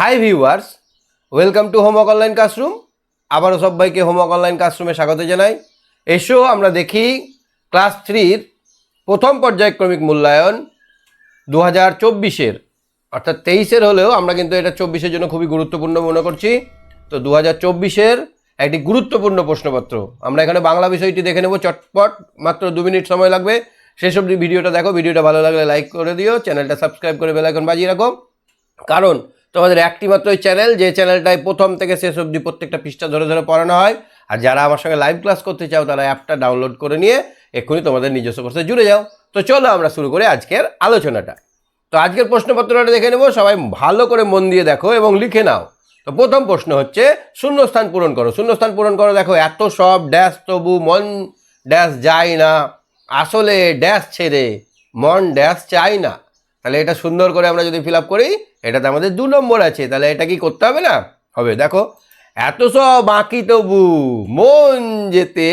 Hi viewers, welcome to homework online classroom. আবারও সবাইকে homework online ক্লাসরুমে স্বাগত জানাই। এসো আমরা দেখি ক্লাস 3-র প্রথম পর্যায়ক্রমিক মূল্যায়ন 2024-এর, অর্থাৎ 23-এর হলেও আমরা কিন্তু এটা 24-এর জন্য খুবই গুরুত্বপূর্ণ মনে করছি। তো 2024-এর একটি গুরুত্বপূর্ণ প্রশ্নপত্র আমরা এখানে বাংলা বিষয়টি দেখে নেব চটপট, মাত্র 2 মিনিট সময় লাগবে। শেষ অবধি ভিডিওটা দেখো, ভিডিওটা ভালো লাগলে লাইক করে দিও, চ্যানেলটা সাবস্ক্রাইব করে বেল আইকন বাজিয়ে রাখো, কারণ তোমাদের একটি মাত্রই চ্যানেল যে চ্যানেলটায় প্রথম থেকে শেষ অবধি প্রত্যেকটা পৃষ্ঠা ধরে ধরে পড়ানো হয়। আর যারা আমার সঙ্গে লাইভ ক্লাস করতে চাও তারা অ্যাপটা ডাউনলোড করে নিয়ে এক্ষুনি তোমাদের নিজস্ব কোর্সে জুড়ে যাও। তো চলো আমরা শুরু করি আজকের আলোচনাটা। তো আজকের প্রশ্নপত্রটা দেখে নেব, সবাই ভালো করে মন দিয়ে দেখো এবং লিখে নাও। তো প্রথম প্রশ্ন হচ্ছে শূন্যস্থান পূরণ করো। শূন্যস্থান পূরণ করো, দেখো এত সব ড্যাশ তবু মন ড্যাশ যায় না, আসলে ড্যাশ ছেড়ে মন ড্যাশ চাই না। তাহলে এটা সুন্দর করে আমরা যদি ফিল আপ করি, এটাতে আমাদের 2 নম্বর আছে। তাহলে এটা কি করতে হবে না? হবে। দেখো এত সব বাকি তবু মন যেতে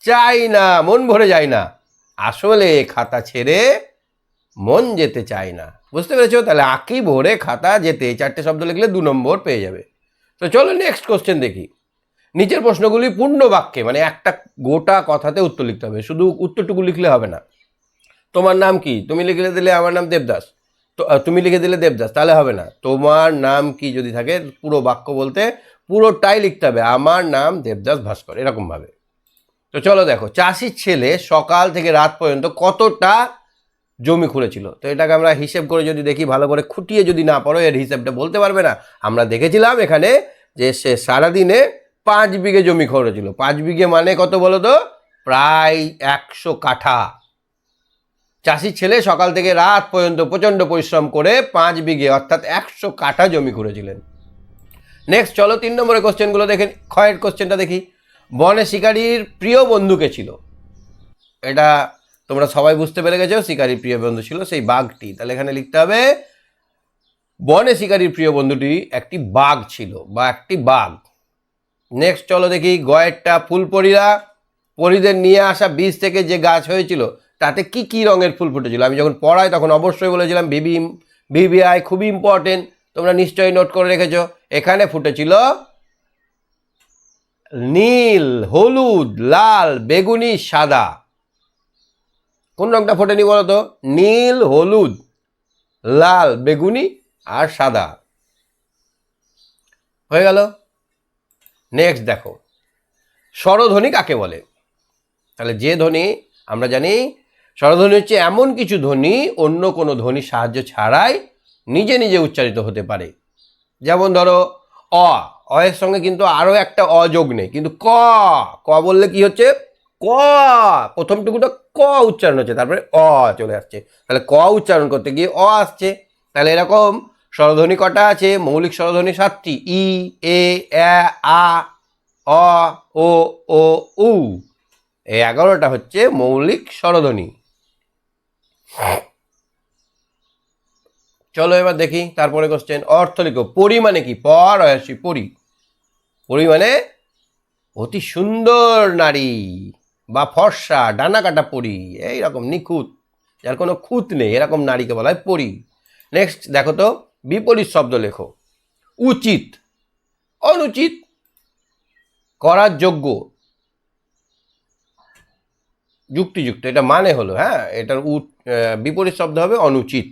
চাই না, মন ভরে যায় না, আসলে খাতা ছেড়ে মন যেতে চায় না। বুঝতে পেরেছো? তাহলে আঁকি ভরে খাতা যেতে, 4টে শব্দ লিখলে 2 নম্বর পেয়ে যাবে। তো চলো নেক্সট কোশ্চেন দেখি। নিচের প্রশ্নগুলি পূর্ণ বাক্যে, মানে একটা গোটা কথাতে উত্তর লিখতে হবে, শুধু উত্তরটুকু লিখলে হবে না। তোমার নাম কি, তুমি লিখে দিলে আমার নাম দেবদাস, তো তুমি লিখে দিলে দেবদাস, তাহলে হবে না। তোমার নাম কি যদি থাকে, পুরো বাক্য বলতে পুরোটাই লিখতে হবে, আমার নাম দেবদাস ভাস্কর, এরকমভাবে। তো চলো দেখো, চাষির ছেলে সকাল থেকে রাত পর্যন্ত কতটা জমি খুঁড়েছিল। তো এটাকে আমরা হিসেব করে যদি দেখি, ভালো করে খুঁটিয়ে যদি না পড়ো এর হিসেবটা বলতে পারবে না। আমরা দেখেছিলাম এখানে যে সে সারাদিনে 5 বিঘে জমি খুঁড়েছিল। 5 বিঘে মানে কত বলো তো? প্রায় 100 কাঠা। চাষির ছেলে সকাল থেকে রাত পর্যন্ত প্রচণ্ড পরিশ্রম করে 5 বিঘে অর্থাৎ 100 কাঠা জমি খুঁড়েছিলেন। নেক্সট চলো 3 নম্বরের কোশ্চেনগুলো দেখে, ক্ষয়ের কোশ্চেনটা দেখি। বনে শিকারীর প্রিয় বন্ধুকে ছিল। এটা তোমরা সবাই বুঝতে পেরে গেছো, শিকারীর প্রিয় বন্ধু ছিল সেই বাঘটি। তাহলে এখানে লিখতে হবে বনে শিকারীর প্রিয় বন্ধুটি একটি বাঘ ছিল বা একটি বাঘ। নেক্সট চলো দেখি গয়েরটা, ফুলপরিরা পরিদের নিয়ে আসা বীজ থেকে যে গাছ হয়েছিল তাতে কি কি রঙের ফুল ফুটেছিল। আমি যখন পড়াই তখন অবশ্যই বলেছিলাম ভিভিআই খুবই ইম্পর্টেন্ট, তোমরা নিশ্চয়ই নোট করে রেখেছো। এখানে ফুটেছিল নীল, হলুদ, লাল, বেগুনি, সাদা। কোন রঙটা ফোটেনি বলো তো? নীল, হলুদ, লাল, বেগুনি আর সাদা। হয়ে গেল। নেক্সট দেখো, স্বরধ্বনি কাকে বলে? তাহলে যে ধ্বনি, আমরা জানি স্বরধ্বনি হচ্ছে এমন কিছু ধ্বনি অন্য কোনো ধ্বনির সাহায্য ছাড়াই নিজে নিজে উচ্চারিত হতে পারে। যেমন ধরো অ, এর সঙ্গে কিন্তু আরও একটা অ যোগ নেই, কিন্তু ক, ক বললে কি হচ্ছে? ক, প্রথমটুকুটা ক উচ্চারণ হচ্ছে, তারপরে অ চলে আসছে। তাহলে ক উচ্চারণ করতে গিয়ে অ আসছে। তাহলে এরকম স্বরধ্বনি কটা আছে? মৌলিক স্বরধ্বনি 7টি, ই, এ, আ, অ, ও, ও, উ। এই 11টা হচ্ছে মৌলিক স্বরধ্বনি। চলো এবার দেখি তারপরে কোশ্চেন। অর্থ লিখো। পরি মানে কি? পর আসি পরি। পরি মানে অতি সুন্দর নারী বা ফর্সা ডানা কাটা পরি, এইরকম নিখুঁত, যার কোনো খুঁত নেই, এরকম নারীকে বলা হয় পরি। নেক্সট দেখো তো, বিপরীত শব্দ লেখো। উচিত, অনুচিত, করার যোগ্য, যুক্তিযুক্ত, এটা মানে হলো, হ্যাঁ, এটার বিপরীত শব্দ হবে অনুচিত।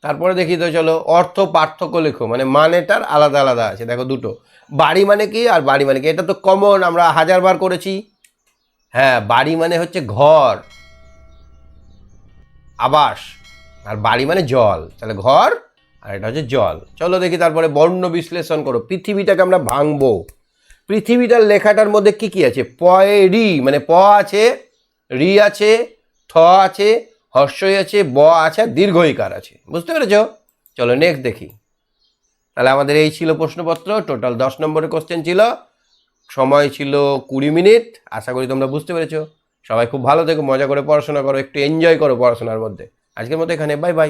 তারপরে দেখি তো চলো, অর্থ পার্থক্য লেখো, মানে মানেটার আলাদা আলাদা আছে। দেখো দুটো, বাড়ি মানে কি আর বাড়ি মানে কি, এটা তো কমন, আমরা 1000 বার করেছি। হ্যাঁ, বাড়ি মানে হচ্ছে ঘর, আবাস, আর বাড়ি মানে জল। তাহলে ঘর আর এটা হচ্ছে জল। চলো দেখি তারপরে বর্ণ বিশ্লেষণ করো। পৃথিবীটাকে আমরা ভাঙবো। পৃথিবীটার লেখাটার মধ্যে কি কি আছে? পয়ে রি, মানে প আছে, রি আছে, থ আছে, হর্ষই আছে, ব আছে, দীর্ঘইকার আছে। বুঝতে পেরেছো? চলো নেক্সট দেখি। তাহলে আমাদের এই ছিল প্রশ্নপত্র। টোটাল 10 নম্বরের কোশ্চেন ছিল, সময় ছিল 20 মিনিট। আশা করি তোমরা বুঝতে পেরেছো। সবাই খুব ভালো থেকো, মজা করে পড়াশোনা করো, একটু এনজয় করো পড়াশোনার মধ্যে। আজকের মতো এখানে, বাই বাই।